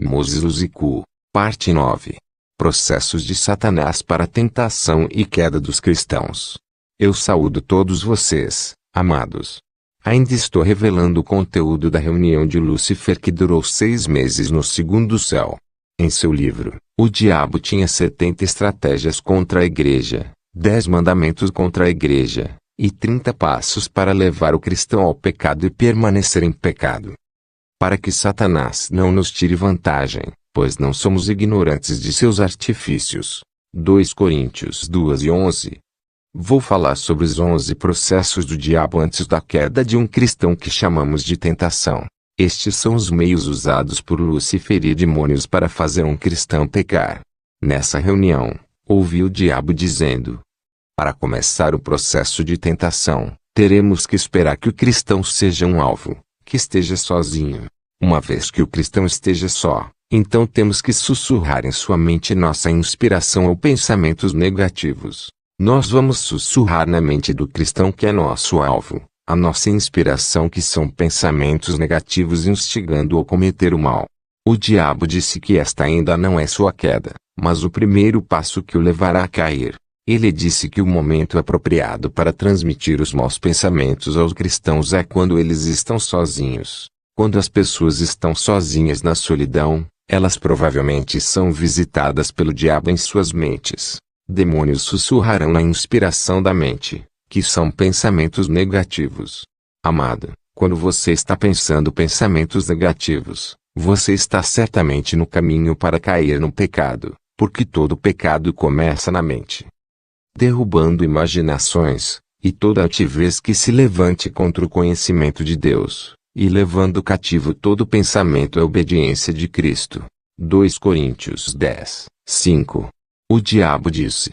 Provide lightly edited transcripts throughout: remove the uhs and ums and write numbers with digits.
Moses Q. Parte 9. Processos de Satanás para a tentação e queda dos cristãos. Eu saúdo todos vocês, amados. Ainda estou revelando o conteúdo da reunião de Lúcifer que durou 6 meses no segundo céu. Em seu livro, o diabo tinha 70 estratégias contra a igreja, 10 mandamentos contra a igreja, e 30 passos para levar o cristão ao pecado e permanecer em pecado. Para que Satanás não nos tire vantagem, pois não somos ignorantes de seus artifícios. 2 Coríntios 2:11. Vou falar sobre os 11 processos do diabo antes da queda de um cristão que chamamos de tentação. Estes são os meios usados por Lúcifer e demônios para fazer um cristão pecar. Nessa reunião, ouvi o diabo dizendo: para começar o processo de tentação, teremos que esperar que o cristão seja um alvo, que esteja sozinho. Uma vez que o cristão esteja só, então temos que sussurrar em sua mente nossa inspiração ou pensamentos negativos. Nós vamos sussurrar na mente do cristão que é nosso alvo, a nossa inspiração que são pensamentos negativos instigando-o a cometer o mal. O diabo disse que esta ainda não é sua queda, mas o primeiro passo que o levará a cair. Ele disse que o momento apropriado para transmitir os maus pensamentos aos cristãos é quando eles estão sozinhos. Quando as pessoas estão sozinhas na solidão, elas provavelmente são visitadas pelo diabo em suas mentes. Demônios sussurrarão na inspiração da mente, que são pensamentos negativos. Amado, quando você está pensando pensamentos negativos, você está certamente no caminho para cair no pecado, porque todo pecado começa na mente. Derrubando imaginações, e toda altivez que se levante contra o conhecimento de Deus, e levando cativo todo pensamento à obediência de Cristo. 2 Coríntios 10:5. O diabo disse: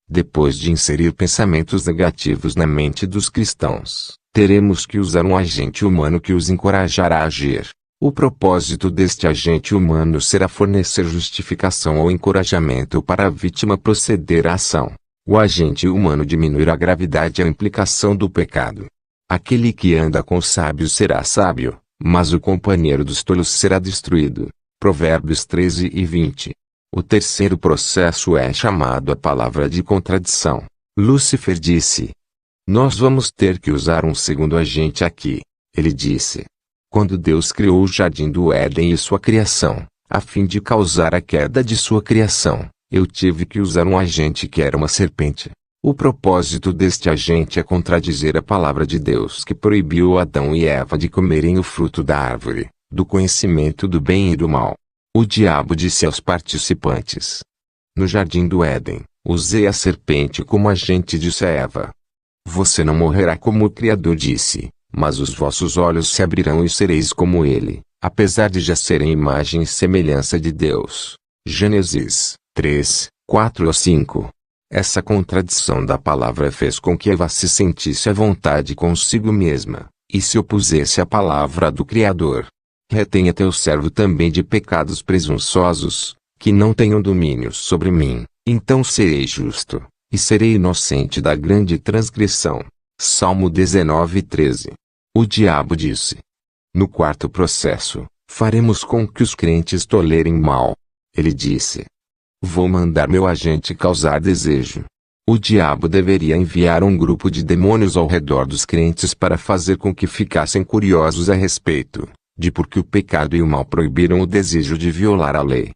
depois de inserir pensamentos negativos na mente dos cristãos, teremos que usar um agente humano que os encorajará a agir. O propósito deste agente humano será fornecer justificação ou encorajamento para a vítima proceder à ação. O agente humano diminuirá a gravidade e a implicação do pecado. Aquele que anda com sábios será sábio, mas o companheiro dos tolos será destruído. Provérbios 13:20. O terceiro processo é chamado a palavra de contradição. Lúcifer disse: nós vamos ter que usar um segundo agente aqui. Ele disse: quando Deus criou o jardim do Éden e sua criação, a fim de causar a queda de sua criação, eu tive que usar um agente que era uma serpente. O propósito deste agente é contradizer a palavra de Deus que proibiu Adão e Eva de comerem o fruto da árvore, do conhecimento do bem e do mal. O diabo disse aos participantes: no jardim do Éden, usei a serpente como agente, disse a Eva. Você não morrerá como o Criador disse, mas os vossos olhos se abrirão e sereis como ele, apesar de já serem imagem e semelhança de Deus. Gênesis 3:4-5. Essa contradição da palavra fez com que Eva se sentisse à vontade consigo mesma, e se opusesse à palavra do Criador. Retenha teu servo também de pecados presunçosos, que não tenham domínio sobre mim, então serei justo, e serei inocente da grande transgressão. Salmo 19:13. O diabo disse: no quarto processo, faremos com que os crentes tolerem mal. Ele disse: vou mandar meu agente causar desejo. O diabo deveria enviar um grupo de demônios ao redor dos crentes para fazer com que ficassem curiosos a respeito de por que o pecado e o mal proibiram o desejo de violar a lei.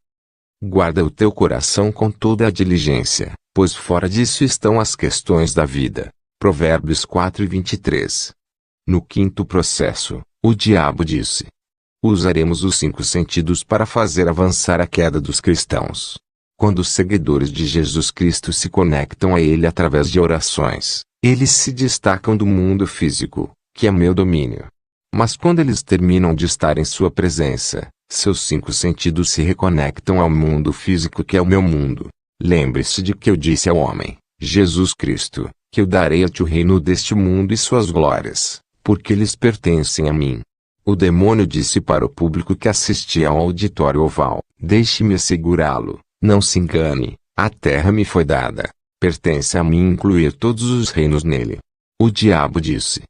Guarda o teu coração com toda a diligência, pois fora disso estão as questões da vida. Provérbios 4:23. No quinto processo, o diabo disse: usaremos os 5 sentidos para fazer avançar a queda dos cristãos. Quando os seguidores de Jesus Cristo se conectam a Ele através de orações, eles se destacam do mundo físico, que é meu domínio. Mas quando eles terminam de estar em sua presença, seus 5 sentidos se reconectam ao mundo físico que é o meu mundo. Lembre-se de que eu disse ao homem, Jesus Cristo, que eu darei a ti o reino deste mundo e suas glórias, porque eles pertencem a mim. O demônio disse para o público que assistia ao auditório oval: deixe-me assegurá-lo, não se engane, a terra me foi dada, pertence a mim incluir todos os reinos nele. O diabo disse: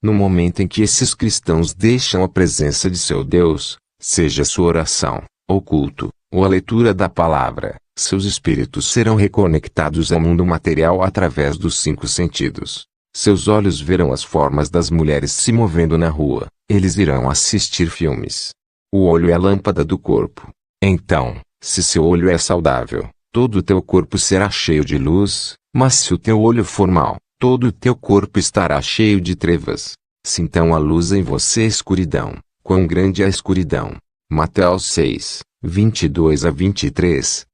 no momento em que esses cristãos deixam a presença de seu Deus, seja sua oração, oculto, ou a leitura da palavra, seus espíritos serão reconectados ao mundo material através dos 5 sentidos. Seus olhos verão as formas das mulheres se movendo na rua, eles irão assistir filmes. O olho é a lâmpada do corpo. Então, se seu olho é saudável, todo o teu corpo será cheio de luz, mas se o teu olho for mau, todo o teu corpo estará cheio de trevas. Se então a luz em você é escuridão, quão grande é a escuridão. Mateus 6, 22-23.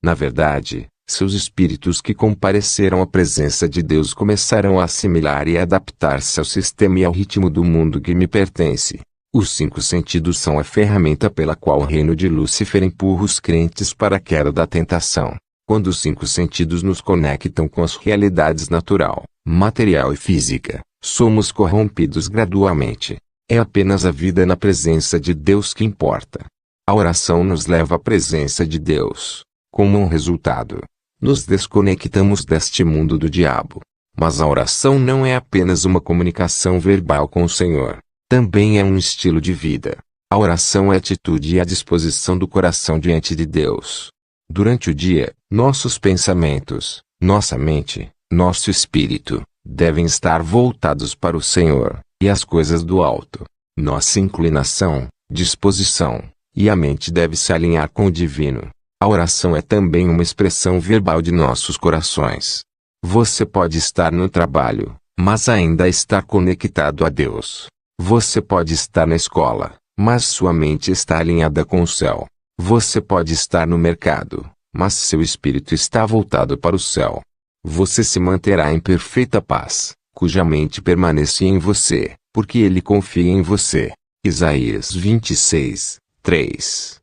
Na verdade, seus espíritos que compareceram à presença de Deus começarão a assimilar e adaptar-se ao sistema e ao ritmo do mundo que me pertence. Os 5 sentidos são a ferramenta pela qual o reino de Lúcifer empurra os crentes para a queda da tentação. Quando os 5 sentidos nos conectam com as realidades natural, material e física, somos corrompidos gradualmente. É apenas a vida na presença de Deus que importa. A oração nos leva à presença de Deus. Como um resultado, nos desconectamos deste mundo do diabo. Mas a oração não é apenas uma comunicação verbal com o Senhor. Também é um estilo de vida. A oração é a atitude e a disposição do coração diante de Deus. Durante o dia, nossos pensamentos, nossa mente, nosso espírito, devem estar voltados para o Senhor e as coisas do alto. Nossa inclinação, disposição e a mente deve se alinhar com o divino. A oração é também uma expressão verbal de nossos corações. Você pode estar no trabalho, mas ainda estar conectado a Deus. Você pode estar na escola, mas sua mente está alinhada com o céu. Você pode estar no mercado, mas seu espírito está voltado para o céu. Você se manterá em perfeita paz, cuja mente permanece em você, porque ele confia em você. Isaías 26, 3.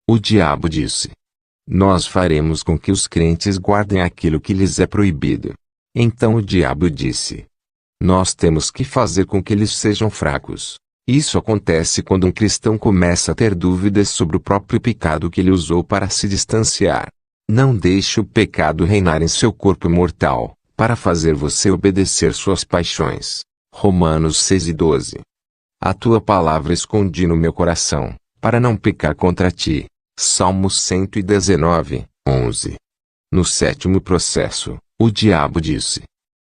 O diabo disse: nós faremos com que os crentes guardem aquilo que lhes é proibido. Então o diabo disse: nós temos que fazer com que eles sejam fracos. Isso acontece quando um cristão começa a ter dúvidas sobre o próprio pecado que ele usou para se distanciar. Não deixe o pecado reinar em seu corpo mortal, para fazer você obedecer suas paixões. Romanos 6:12. A tua palavra escondi no meu coração, para não pecar contra ti. Salmos 119, 11. No 7º processo, o diabo disse: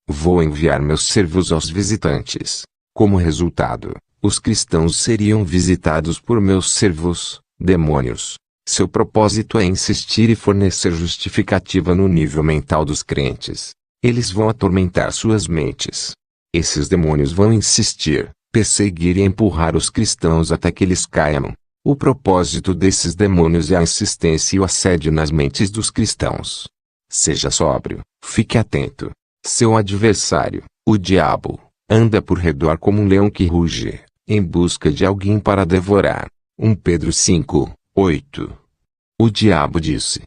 vou enviar meus servos aos visitantes. Como resultado, os cristãos seriam visitados por meus servos, demônios. Seu propósito é insistir e fornecer justificativa no nível mental dos crentes. Eles vão atormentar suas mentes. Esses demônios vão insistir, perseguir e empurrar os cristãos até que eles caiam. O propósito desses demônios é a insistência e o assédio nas mentes dos cristãos. Seja sóbrio, fique atento. Seu adversário, o diabo, anda por redor como um leão que ruge, em busca de alguém para devorar. 1 Pedro 5, 8. O diabo disse: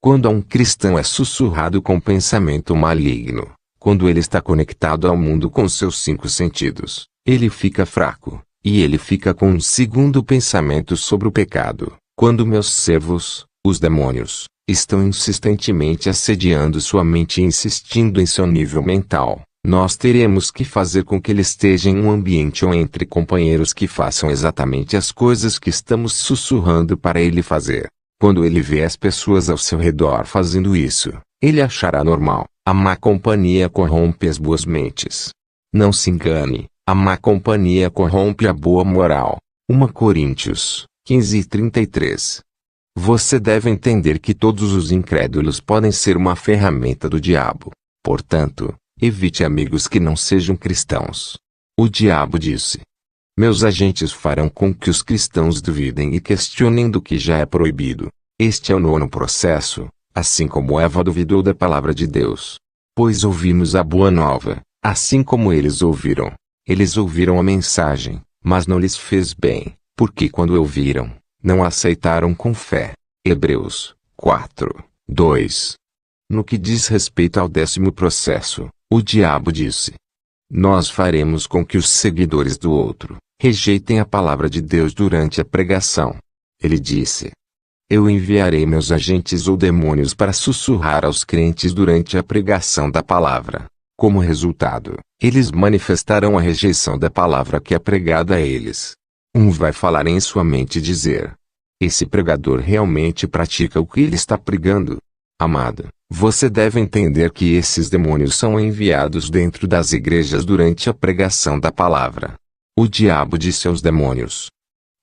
quando a um cristão é sussurrado com pensamento maligno, quando ele está conectado ao mundo com seus 5 sentidos, ele fica fraco, e ele fica com um segundo pensamento sobre o pecado. Quando meus servos, os demônios, estão insistentemente assediando sua mente e insistindo em seu nível mental, nós teremos que fazer com que ele esteja em um ambiente ou entre companheiros que façam exatamente as coisas que estamos sussurrando para ele fazer. Quando ele vê as pessoas ao seu redor fazendo isso, ele achará normal. A má companhia corrompe as boas mentes. Não se engane, a má companhia corrompe a boa moral. 1 Coríntios 15:33. Você deve entender que todos os incrédulos podem ser uma ferramenta do diabo. Portanto, evite amigos que não sejam cristãos. O diabo disse: meus agentes farão com que os cristãos duvidem e questionem do que já é proibido. Este é o 9º processo, assim como Eva duvidou da palavra de Deus. Pois ouvimos a boa nova, assim como eles ouviram. Eles ouviram a mensagem, mas não lhes fez bem, porque quando ouviram, não aceitaram com fé. Hebreus 4, 2. No que diz respeito ao 10º processo, o diabo disse: nós faremos com que os seguidores do outro rejeitem a palavra de Deus durante a pregação. Ele disse: eu enviarei meus agentes ou demônios para sussurrar aos crentes durante a pregação da palavra. Como resultado, eles manifestarão a rejeição da palavra que é pregada a eles. Um vai falar em sua mente e dizer: Esse pregador realmente pratica o que ele está pregando? Amado, você deve entender que esses demônios são enviados dentro das igrejas durante a pregação da palavra. O diabo disse aos demônios: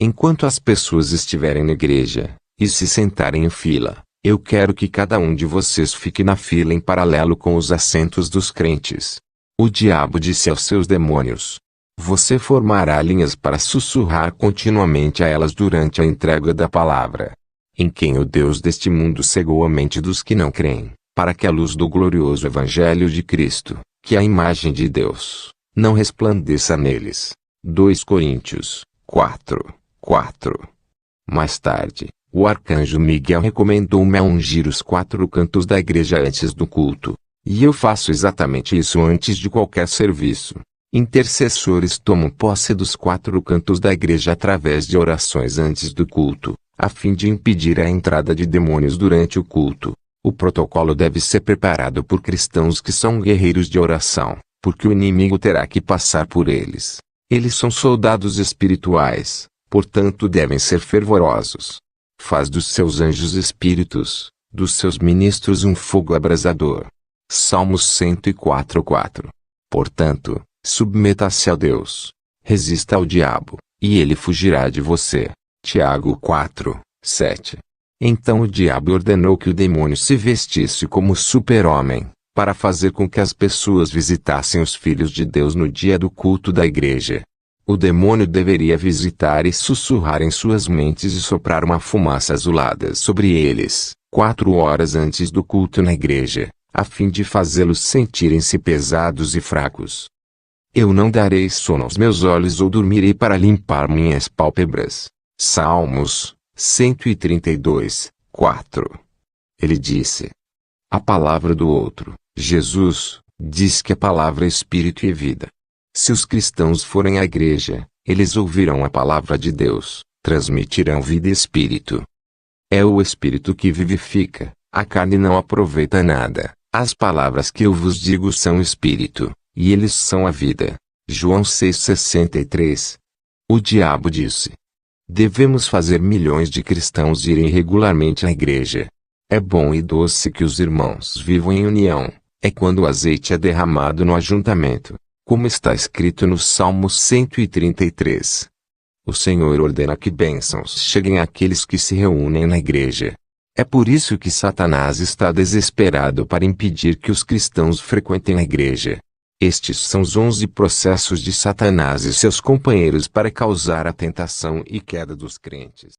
enquanto as pessoas estiverem na igreja, e se sentarem em fila, eu quero que cada um de vocês fique na fila em paralelo com os assentos dos crentes. O diabo disse aos seus demônios: você formará linhas para sussurrar continuamente a elas durante a entrega da palavra. Em quem o Deus deste mundo cegou a mente dos que não creem, para que a luz do glorioso Evangelho de Cristo, que é a imagem de Deus, não resplandeça neles. 2 Coríntios 4:4. Mais tarde, o arcanjo Miguel recomendou-me a ungir os 4 cantos da igreja antes do culto. E eu faço exatamente isso antes de qualquer serviço. Intercessores tomam posse dos 4 cantos da igreja através de orações antes do culto, a fim de impedir a entrada de demônios durante o culto. O protocolo deve ser preparado por cristãos que são guerreiros de oração, porque o inimigo terá que passar por eles. Eles são soldados espirituais, portanto devem ser fervorosos. Faz dos seus anjos espíritos, dos seus ministros um fogo abrasador. Salmos 104:4. Portanto, submeta-se a Deus, resista ao diabo, e ele fugirá de você. Tiago 4:7. Então o diabo ordenou que o demônio se vestisse como super-homem, para fazer com que as pessoas visitassem os filhos de Deus no dia do culto da igreja. O demônio deveria visitar e sussurrar em suas mentes e soprar uma fumaça azulada sobre eles, 4 horas antes do culto na igreja, a fim de fazê-los sentirem-se pesados e fracos. Eu não darei sono aos meus olhos ou dormirei para limpar minhas pálpebras. Salmos 132:4. Ele disse: a palavra do outro, Jesus, diz que a palavra é espírito e vida. Se os cristãos forem à igreja, eles ouvirão a palavra de Deus, transmitirão vida e espírito. É o espírito que vivifica, a carne não aproveita nada. As palavras que eu vos digo são espírito, e eles são a vida. João 6:63. O diabo disse: devemos fazer milhões de cristãos irem regularmente à igreja. É bom e doce que os irmãos vivam em união, é quando o azeite é derramado no ajuntamento, como está escrito no Salmo 133. O Senhor ordena que bênçãos cheguem àqueles que se reúnem na igreja. É por isso que Satanás está desesperado para impedir que os cristãos frequentem a igreja. Estes são os 11 processos de Satanás e seus companheiros para causar a tentação e queda dos crentes.